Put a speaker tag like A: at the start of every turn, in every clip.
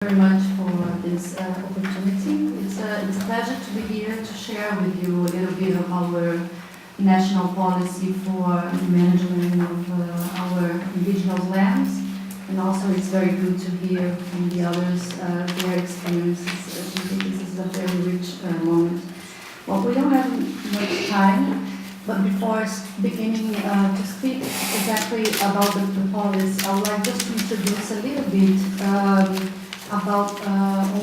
A: Very much for this opportunity. It's a pleasure to be here to share with you a little bit of our national policy for management of our indigenous lands, and also it's very good to hear from the others their experiences. I think this is a very rich moment. Well, we don't have much time, but before beginning to speak exactly about the policy, I would like just to introduce a little bit about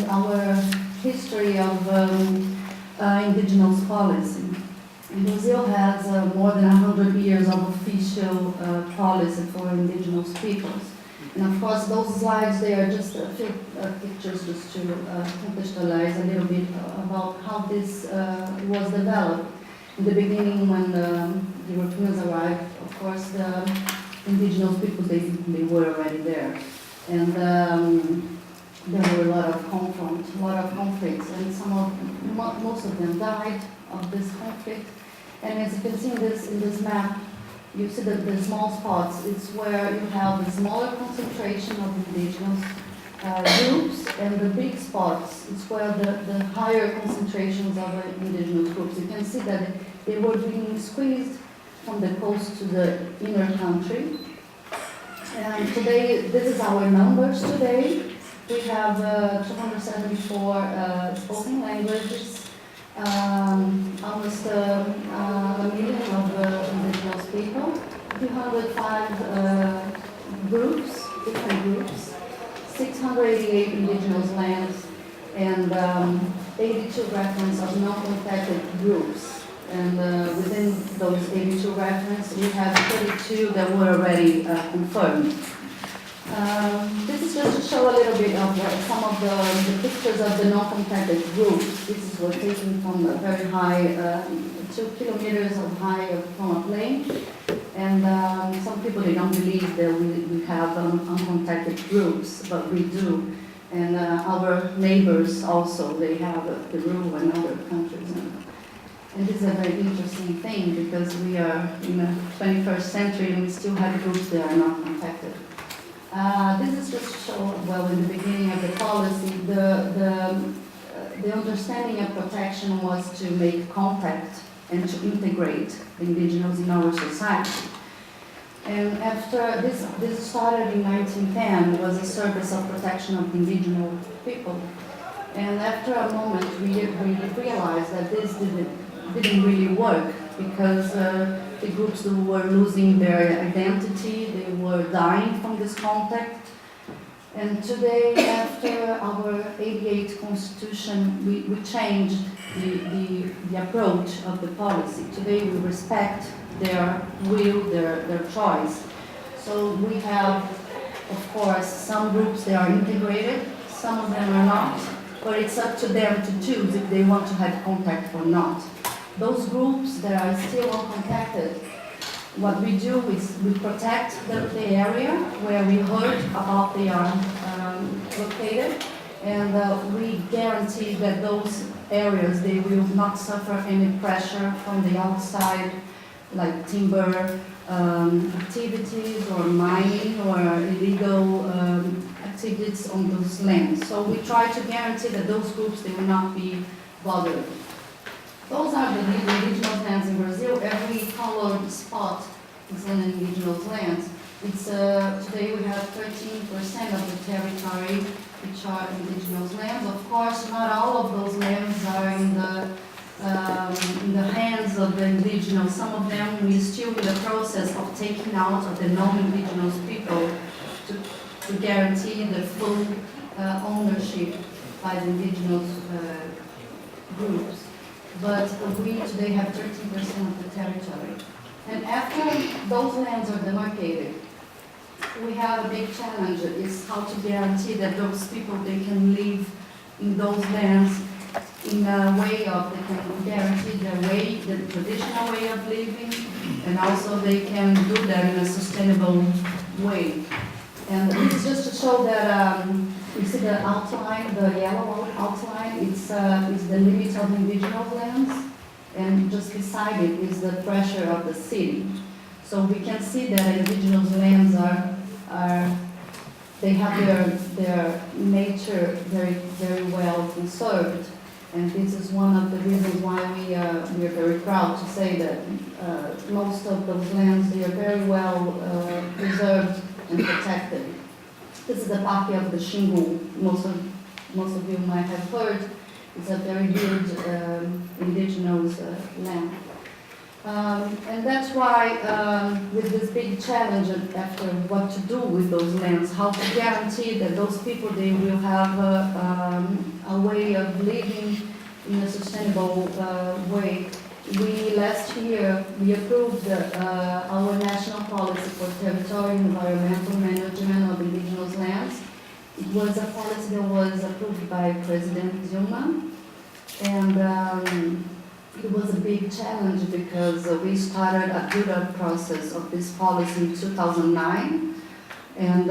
A: our history of indigenous policy. Brazil has more than 100 years of official policy for indigenous peoples. And of course, those slides, they are just a few pictures just to contextualize a little bit about how this was developed. In the beginning, when the Europeans arrived, of course, the indigenous peoples, they were already there. And there were a lot of conflicts, and most of them died of this conflict. And as you can see in this map, you see that the small spots is where you have the smaller concentration of indigenous groups, and the big spots is where the higher concentrations of indigenous groups. You can see that they were being squeezed from the coast to the inner country. And today, this is our numbers today. We have 274 spoken languages, almost a million of indigenous people, 205 groups, different groups, 688 indigenous lands, and 82 reference of non-contacted groups. And within those 82 references, we have 32 that were already confirmed. This is just to show a little bit of some of the pictures of the non-contacted groups. This is what taken from a very high, 2 kilometers of high from a plane. And some people, they don't believe that we have uncontacted groups, but we do. And our neighbors also, they have Peru and other countries. And this is a very interesting thing because we are in the 21st century and we still have groups that are not contacted. This is just to show, well, in the beginning of the policy, the understanding of protection was to make contact and to integrate the indigenous in our society. And after this started in 1910, it was a service of protection of indigenous people. And after a moment, we realized that this didn't really work because the groups who were losing their identity, they were dying from this contact. And today, after our 88 Constitution, we changed the approach of the policy. Today we respect their will, their choice. So we have, of course, some groups that are integrated, some of them are not, but it's up to them to choose if they want to have contact or not. Those groups that are still uncontacted, what we do is we protect the area where we heard about they are located, and we guarantee that those areas, they will not suffer any pressure from the outside, like timber activities or mining or illegal activities on those lands. So we try to guarantee that those groups, they will not be bothered. Those are the indigenous lands in Brazil. Every colored spot is an indigenous land. It's today we have 13% of the territory which are indigenous lands. Of course, not all of those lands are in the hands of the indigenous. Some of them we still in the process of taking out of the non-indigenous people to guarantee the full ownership by the indigenous groups. But we today have 13% of the territory. And after those lands are demarcated, we have a big challenge, is how to guarantee that those people, they can live in those lands in a way of, they can guarantee their way, the traditional way of living, and also they can do that in a sustainable way. And this is just to show that you see the outline, the yellow outline, it's the limit of indigenous lands, and just beside it is the pressure of the city. So we can see that indigenous lands are they have their nature very well conserved. And this is one of the reasons why we are very proud to say that most of those lands, they are very well preserved and protected. This is the Parque of the Xingu. Most of you might have heard. It's a very huge indigenous land. And that's why, with this big challenge after what to do with those lands, how to guarantee that those people, they will have a way of living in a sustainable way. Last year, we approved our national policy for territorial and environmental management of indigenous lands. It was a policy that was approved by President Dilma, and it was a big challenge because we started a build-up process of this policy in 2009, and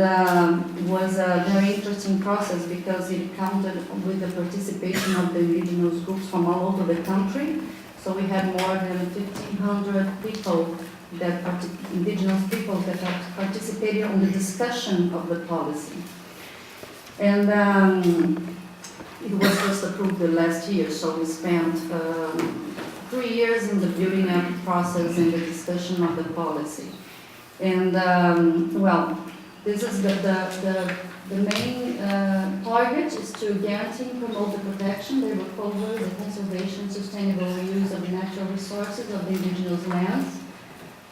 A: it was a very interesting process because it counted with the participation of the indigenous groups from all over the country. So we had more than 1,500 people, indigenous people that participated on the discussion of the policy. And it was just approved last year, so we spent 3 years in the building up process and the discussion of the policy. And well, this is the main target is to guarantee and promote the protection, the recovery, the conservation, sustainable use of natural resources of the indigenous lands,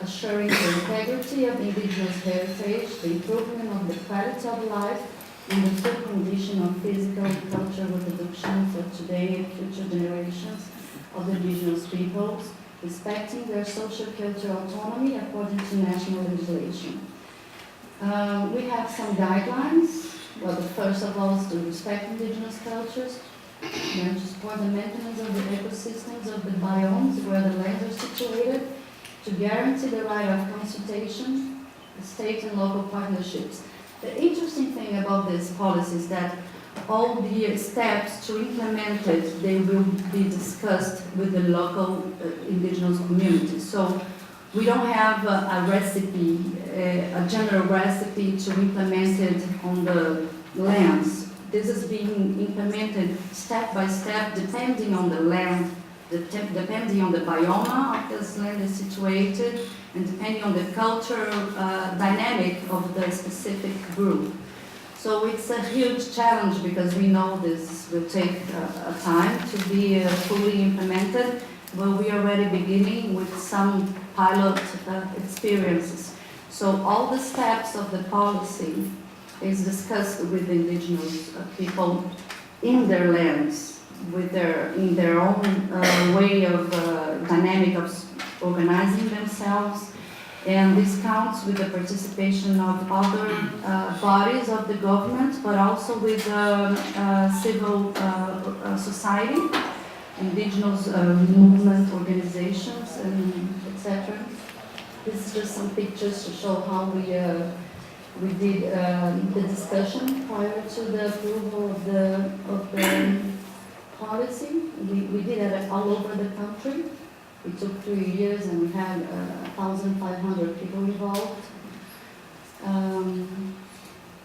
A: assuring the integrity of the indigenous heritage, the improvement of the quality of life, and the full condition of physical and cultural reproduction for today and future generations of the indigenous peoples, respecting their social cultural autonomy according to national legislation. We have some guidelines. Well, the first of all is to respect indigenous cultures, then to support the maintenance of the ecosystems of the biomes where the lands are situated, to guarantee the right of consultation, the state and local partnerships. The interesting thing about this policy is that all the steps to implement it, they will be discussed with the local indigenous community. So we don't have a recipe, a general recipe to implement it on the lands. This is being implemented step by step, depending on the land, depending on the biome of this land is situated, and depending on the cultural dynamic of the specific group. So it's a huge challenge because we know this will take a time to be fully implemented, but we are already beginning with some pilot experiences. So all the steps of the policy is discussed with the indigenous people in their lands, in their own way of dynamic of organizing themselves. And this counts with the participation of other bodies of the government, but also with civil society, indigenous movement organizations, and etc. This is just some pictures to show how we did the discussion prior to the approval of the policy. We did it all over the country. It took 3 years and we had 1,500 people involved.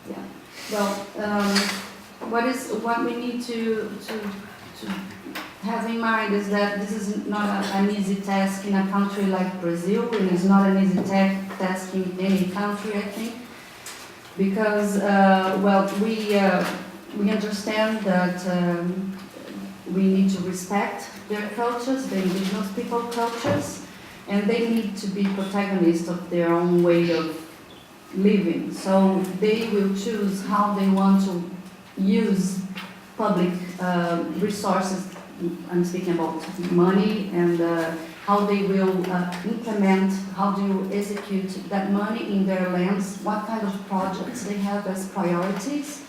A: Yeah. Well, what we need to have in mind is that this is not an easy task in a country like Brazil, and it's not an easy task in any country, I think, because well, we understand that we need to respect their cultures, the indigenous people cultures, and they need to be protagonists of their own way of living. So they will choose how they want to use public resources. I'm speaking about money and how they will implement, how do you execute that money in their lands, what kind of projects they have as priorities,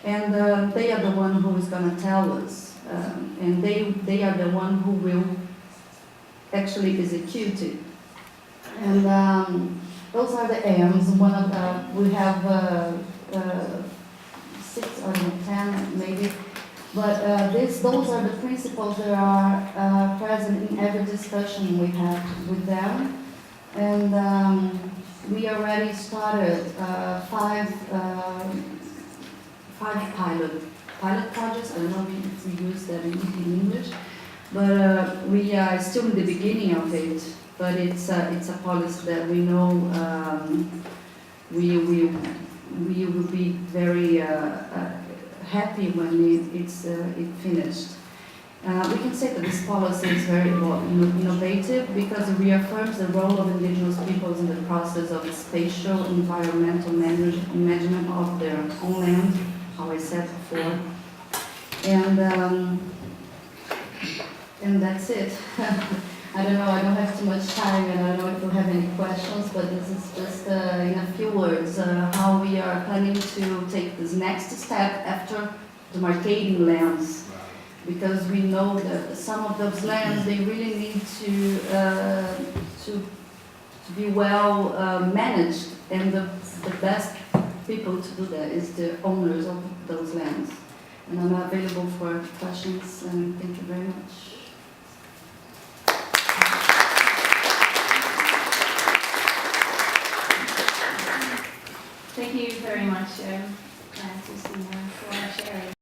A: and they are the one who is going to tell us. And they are the one who will actually execute it. And those are the aims. We have 6 or 10 maybe, but those are the principles that are present in every discussion we have with them. And we already started five pilot projects. I don't know if we use that in English, but we are still in the beginning of it. But it's a policy that we know we will be very happy when it's finished. We can say that this policy is very innovative because it reaffirms the role of indigenous peoples in the process of spatial environmental management of their own land, how I said before. And that's it. I don't know, I don't have too much time and I don't know if you have any questions, but this is just in a few words how we are planning to take this next step after demarcating lands. Because we know that some of those lands, they really need to be well managed, and the best people to do that is the owners of those lands. And I'm available for questions, and thank you very much.
B: Thank you very much, Cristina, for sharing.